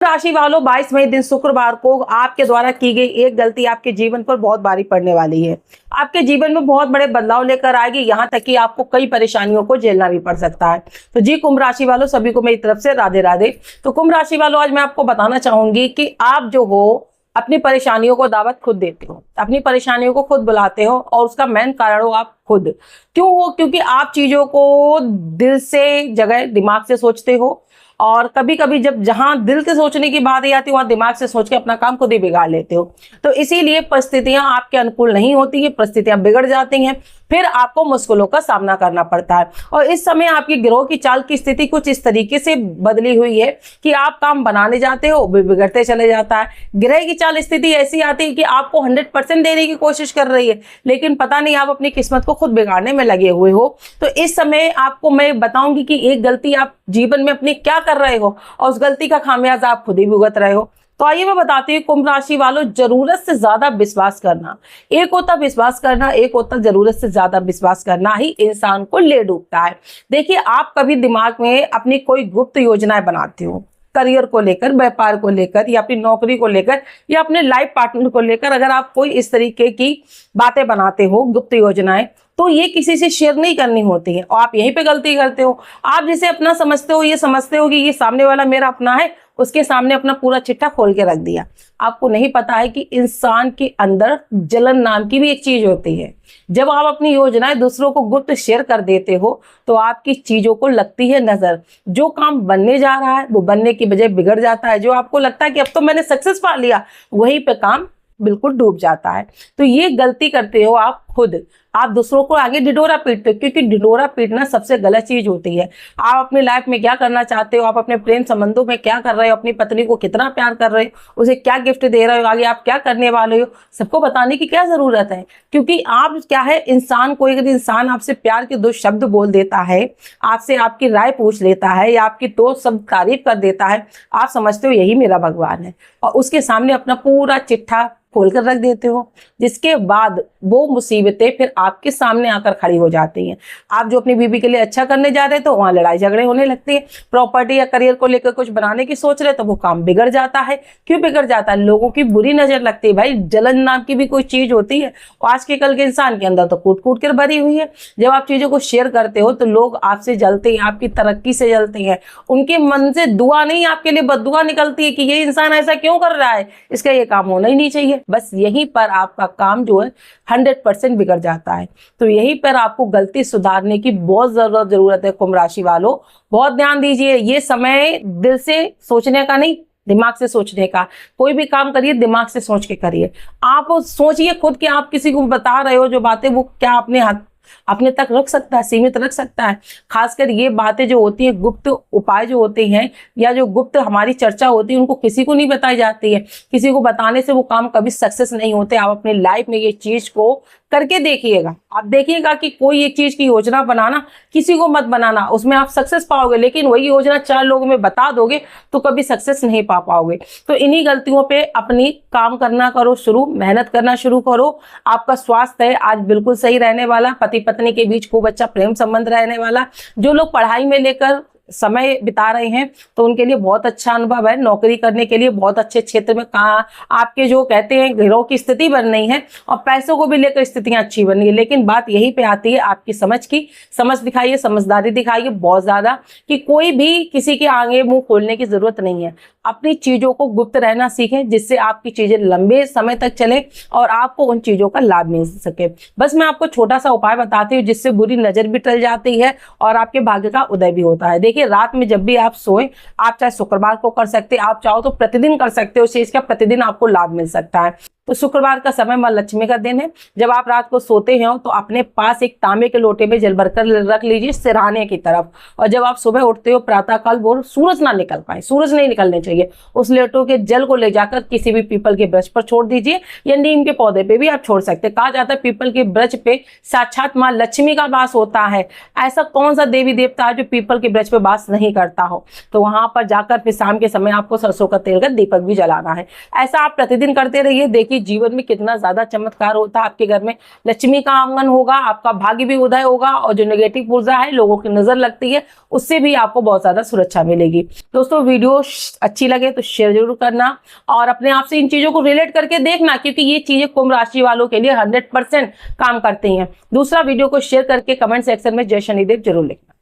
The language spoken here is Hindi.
राशि वालों, 22 मई दिन शुक्रवार को आपके द्वारा की गई एक गलती आपके जीवन पर बहुत भारी पड़ने वाली है। आपके जीवन में बहुत बड़े बदलाव लेकर आएगी, यहाँ तक कि आपको कई परेशानियों को झेलना भी पड़ सकता है। तो जी कुंभ राशि वालों, सभी को मेरी तरफ से राधे राधे। तो कुंभ राशि वालों, आज मैं आपको बताना चाहूंगी कि आप जो हो अपनी परेशानियों को दावत खुद देते हो, अपनी परेशानियों को खुद बुलाते हो और उसका मेन कारण हो आप खुद। क्यों हो? क्योंकि आप चीजों को दिल से जगह दिमाग से सोचते हो, और कभी कभी जब जहां दिल के सोचने की बात आती है वहां दिमाग से सोच के अपना काम खुद ही बिगाड़ लेते हो। तो इसीलिए परिस्थितियां आपके अनुकूल नहीं होती है, परिस्थितियां बिगड़ जाती हैं, फिर आपको मुश्किलों का सामना करना पड़ता है। और इस समय आपकी ग्रहों की चाल की स्थिति कुछ इस तरीके से बदली हुई है कि आप काम बनाने जाते हो बिगड़ते चले जाता है। ग्रह की चाल स्थिति ऐसी आती है कि आपको 100% देने की कोशिश कर रही है, लेकिन पता नहीं आप अपनी किस्मत को खुद बिगाड़ने में लगे हुए हो। तो इस समय आपको मैं बताऊंगी कि एक गलती आप जीवन में अपनी क्या कर रहे हो और उस गलती का खामियाजा आप खुद ही भुगत रहे हो। तो आइए मैं बताती हूँ कुंभ राशि वालों, जरूरत से ज्यादा विश्वास करना। एक होता विश्वास करना, एक होता जरूरत से ज्यादा विश्वास करना ही इंसान को ले डूबता है। देखिए, आप कभी दिमाग में अपनी कोई गुप्त योजनाएं बनाते हो, करियर को लेकर, व्यापार को लेकर, या अपनी नौकरी को लेकर, या अपने लाइफ पार्टनर को लेकर, अगर आप कोई इस तरीके की बातें बनाते हो, गुप्त योजनाएं, तो ये किसी से शेयर नहीं करनी होती है और आप यहीं पे गलती करते हो। आप जिसे अपना समझते हो, ये समझते हो कि ये सामने वाला मेरा अपना है, उसके सामने अपना पूरा चिट्ठा खोल के रख दिया। आपको नहीं पता है कि इंसान के अंदर जलन नाम की भी एक चीज होती है। जब आप अपनी योजनाएं दूसरों को गुप्त शेयर कर देते हो तो आपकी चीजों को लगती है नजर। जो काम बनने जा रहा है वो बनने की बजाय बिगड़ जाता है। जो आपको लगता है कि अब तो मैंने सक्सेस पा लिया, वहीं पे काम बिल्कुल डूब जाता है। तो ये गलती करते हो आप खुद। आप दूसरों को आगे ढिढोरा पीटते हो, क्योंकि ढिढोरा पीटना सबसे गलत चीज होती है। आप अपनी लाइफ में क्या करना चाहते हो, आप अपने प्रेम संबंधों में क्या कर रहे हो, अपनी पत्नी को कितना प्यार कर रहे हो, उसे क्या गिफ्ट दे रहे हो, आगे आप क्या करने वाले हो, सबको बताने की क्या जरूरत है। क्योंकि आप क्या है, इंसान को अगर इंसान आपसे प्यार के 2 शब्द बोल देता है, आपसे आपकी राय पूछ लेता है या आपकी 2 शब्द तारीफ कर देता है, आप समझते हो यही मेरा भगवान है, और उसके सामने अपना पूरा चिट्ठा खोल कर रख देते हो। जिसके बाद वो मुसीबतें फिर आपके सामने आकर खड़ी हो जाती हैं। आप जो अपनी बीवी के लिए अच्छा करने जा रहे थे, तो वहां लड़ाई झगड़े होने लगती है। प्रॉपर्टी या करियर को लेकर कुछ बनाने की सोच रहे तो वो काम बिगड़ जाता है। क्यों बिगड़ जाता है? लोगों की बुरी नजर लगती है। भाई, जलन नाम की भी कोई चीज होती है, आज के कल के इंसान के अंदर तो कूट कूट कर भरी हुई है। जब आप चीजों को शेयर करते हो तो लोग आपसे जलते हैं, आपकी तरक्की से जलते हैं। उनके मन से दुआ नहीं, आपके लिए बद्दुआ निकलती है कि ये इंसान ऐसा क्यों कर रहा है, इसका ये काम होना ही नहीं चाहिए। बस यहीं पर आपका काम जो है 100% बिगड़ जाता है। तो यहीं पर आपको गलती सुधारने की बहुत जरूरत है कुंभ राशि वालों। बहुत ध्यान दीजिए, ये समय दिल से सोचने का नहीं, दिमाग से सोचने का। कोई भी काम करिए दिमाग से सोच के करिए। आप सोचिए खुद कि आप किसी को बता रहे हो जो बातें, वो क्या अपने तक रख सकता है, सीमित रख सकता है। खासकर ये बातें जो होती हैं, गुप्त उपाय जो होते हैं या जो गुप्त हमारी चर्चा होती है, उनको किसी को नहीं बताई जाती है। किसी को बताने से वो काम कभी सक्सेस नहीं होते। आप अपनी लाइफ में ये चीज को करके देखिएगा। आप देखिएगा कि कोई एक चीज की योजना बनाना, किसी को मत बनाना, उसमें आप सक्सेस पाओगे। लेकिन वही योजना 4 लोगों में बता दोगे तो कभी सक्सेस नहीं पा पाओगे। तो इन्हीं गलतियों पे अपनी काम करना करो शुरू, मेहनत करना शुरू करो। आपका स्वास्थ्य है आज बिल्कुल सही रहने वाला। पति पत्नी के बीच खूब अच्छा प्रेम संबंध रहने वाला। जो लोग पढ़ाई में लेकर समय बिता रहे हैं तो उनके लिए बहुत अच्छा अनुभव है। नौकरी करने के लिए बहुत अच्छे क्षेत्र में आपके जो कहते हैं ग्रहों की स्थिति बन रही है और पैसों को भी लेकर स्थितियां अच्छी बन रही है। लेकिन बात यहीं पे आती है आपकी समझ की। समझ दिखाइए, समझदारी दिखाइए बहुत ज्यादा, कि कोई भी किसी के आगे मुंह खोलने की जरूरत नहीं है। अपनी चीजों को गुप्त रहना सीखें, जिससे आपकी चीजें लंबे समय तक चले और आपको उन चीजों का लाभ मिल सके। बस मैं आपको छोटा सा उपाय बताती हूँ जिससे बुरी नजर भी टल जाती है और आपके भाग्य का उदय भी होता है। देखिए, रात में जब भी आप सोए, आप चाहे शुक्रवार को कर सकते हैं, आप चाहो तो प्रतिदिन कर सकते हो। उस चीज का प्रतिदिन आपको लाभ मिल सकता है। तो शुक्रवार का समय मां लक्ष्मी का दिन है। जब आप रात को सोते हो तो अपने पास एक तांबे के लोटे में जल भरकर रख लीजिए सिरहाने की तरफ। और जब आप सुबह उठते हो प्रातः काल भोर, सूरज ना निकल पाए, सूरज नहीं निकलने चाहिए, उस लोटो के जल को ले जाकर किसी भी पीपल के वृक्ष पर छोड़ दीजिए या नीम के पौधे पे भी आप छोड़ सकते हैं। कहा जाता है पीपल के वृक्ष पे साक्षात मां लक्ष्मी का वास होता है। ऐसा कौन सा देवी देवता है जो पीपल के वृक्ष पे वास नहीं करता हो? तो वहां पर जाकर फिर शाम के समय आपको सरसों का तेल का दीपक भी जलाना है। ऐसा आप प्रतिदिन करते रहिए। देखिए जीवन में कितना ज्यादा चमत्कार होता है। आपके घर में लक्ष्मी का आगमन होगा, आपका भाग्य भी उदय होगा, और जो नेगेटिव ऊर्जा है, लोगों की नजर लगती है, उससे भी आपको बहुत ज्यादा सुरक्षा मिलेगी। दोस्तों वीडियो अच्छी लगे तो शेयर जरूर करना और अपने आप से इन चीजों को रिलेट करके देखना, क्योंकि ये चीजें कुंभ राशि वालों के लिए 100% काम करती हैं। दूसरा, वीडियो को शेयर करके कमेंट सेक्शन में जय शनिदेव जरूर लिखना।